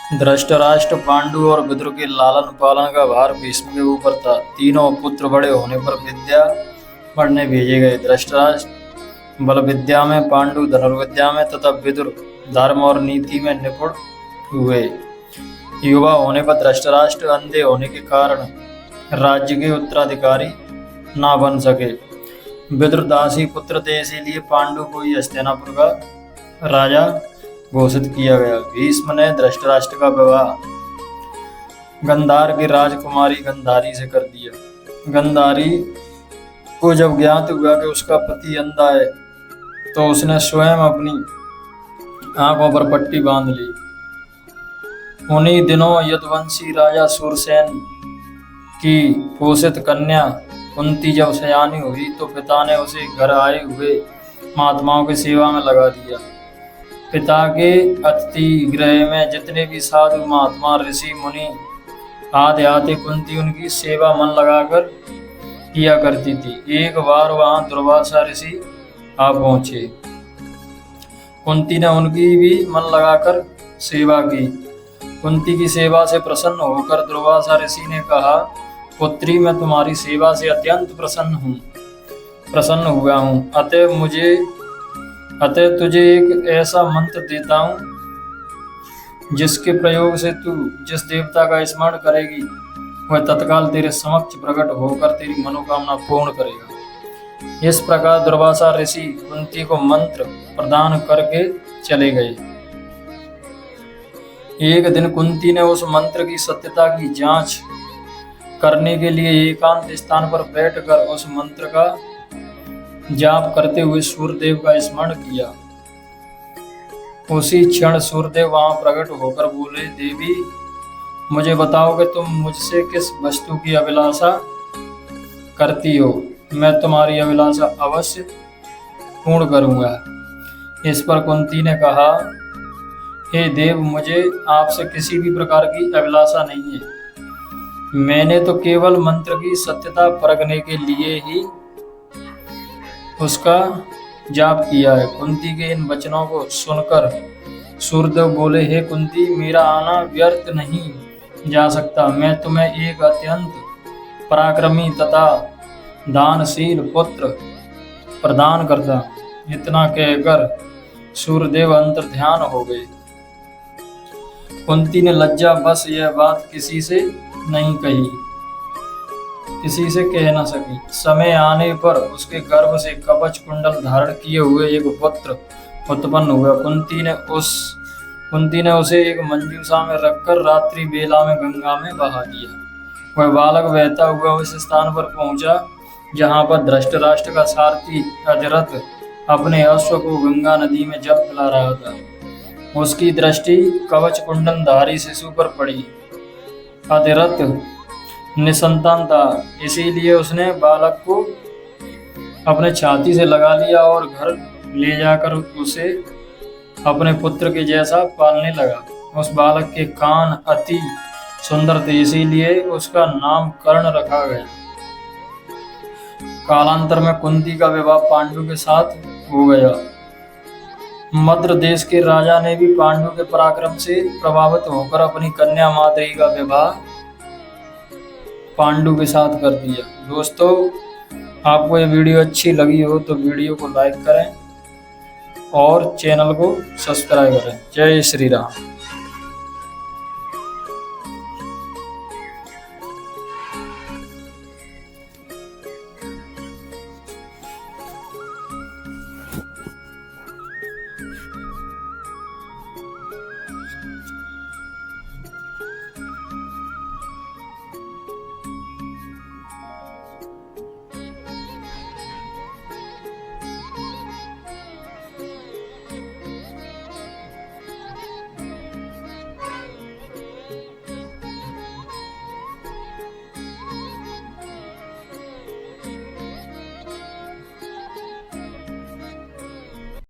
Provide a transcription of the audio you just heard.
धृतराष्ट्र, पांडु और विदुर के लालन पालन का भार भीष्म के ऊपर था। तीनों पुत्र बड़े होने पर विद्या पढ़ने भेजे गए। धृतराष्ट्र बल विद्या में, पांडु धनुर्विद्या में तथा विदुर धर्म और नीति में निपुण हुए। युवा होने पर धृतराष्ट्र अंधे होने के कारण राज्य के उत्तराधिकारी ना बन सके। विदुर दासी पुत्र थे, इसीलिए पांडु को ही हस्तिनापुर का राजा घोषित किया गया। भीष्म ने धृतराष्ट्र का विवाह गंधार की राजकुमारी गंधारी से कर दिया। गंधारी को जब ज्ञात हुआ कि उसका पति अंधा है तो उसने स्वयं अपनी आंखों पर पट्टी बांध ली। उन्हीं दिनों यदुवंशी राजा सूरसेन की पोषित कन्या कुंती जब सयानी हुई तो पिता ने उसे घर आए हुए महात्माओं की सेवा में लगा दिया। पिता के अतिथि गृह में जितने भी साधु महात्मा ऋषि मुनि आदि आते, कुंती उनकी सेवा मन लगाकर किया करती थी। एक बार वहां दुर्वासा ऋषि आ पहुंचे। कुंती ने उनकी भी मन लगाकर सेवा की। कुंती की सेवा से प्रसन्न होकर दुर्वासा ऋषि ने कहा, पुत्री, मैं तुम्हारी सेवा से अत्यंत प्रसन्न हुआ हूँ। अतः तुझे एक ऐसा मंत्र देता हूँ जिसके प्रयोग से तू जिस देवता का स्मरण करेगी वह तत्काल तेरे समक्ष प्रकट होकर तेरी मनोकामना पूर्ण करेगा। इस प्रकार दुर्वासा ऋषि कुंती को मंत्र प्रदान करके चले गए। एक दिन कुंती ने उस मंत्र की सत्यता की जांच करने के लिए एकांत स्थान पर बैठकर उस मंत्र का जाप करते हुए सूर्यदेव का स्मरण किया। उसी क्षण सूर्यदेव वहां प्रकट होकर बोले, देवी, मुझे बताओ कि तुम मुझसे किस वस्तु की अभिलाषा करती हो। मैं तुम्हारी अभिलाषा अवश्य पूर्ण करूंगा। इस पर कुंती ने कहा, हे देव, मुझे आपसे किसी भी प्रकार की अभिलाषा नहीं है। मैंने तो केवल मंत्र की सत्यता परखने के लिए ही उसका जाप किया है। कुंती के इन वचनों को सुनकर सूर्यदेव बोले, हे कुंती, मेरा आना व्यर्थ नहीं जा सकता। मैं तुम्हें एक अत्यंत पराक्रमी तथा दानशील पुत्र प्रदान करता। इतना कहकर सूर्यदेव अंतर्ध्यान हो गए। कुंती ने लज्जा बस यह बात किसी से नहीं कही, किसी से कह न सकी। समय आने पर उसके गर्भ से कवच कुंडल धारण किए हुए एक पुत्र उत्पन्न हुआ। कुंती ने उसे एक मंजूषा में रखकर रात्रि बेला में गंगा में बहा दिया। वह बालक बहता हुआ उस स्थान पर पहुंचा जहां पर धृतराष्ट्र का सारथी अधिरथ अपने अश्व को गंगा नदी में जल पिला रहा था। उसकी दृष्टि कवच कुंडल धारी शिशु पर पड़ी। अधिरथ निसंतान था, इसीलिए उसने बालक को अपने छाती से लगा लिया और घर ले जाकर उसे अपने पुत्र के जैसा पालने लगा। उस बालक के कान अति सुंदर थे, इसीलिए उसका नाम कर्ण रखा गया। कालांतर में कुंती का विवाह पांडु के साथ हो गया। मद्र देश के राजा ने भी पांडु के पराक्रम से प्रभावित होकर अपनी कन्या माद्री का विवाह पांडु के साथ कर दिया। दोस्तों, आपको ये वीडियो अच्छी लगी हो तो वीडियो को लाइक करें और चैनल को सब्सक्राइब करें। जय श्री राम।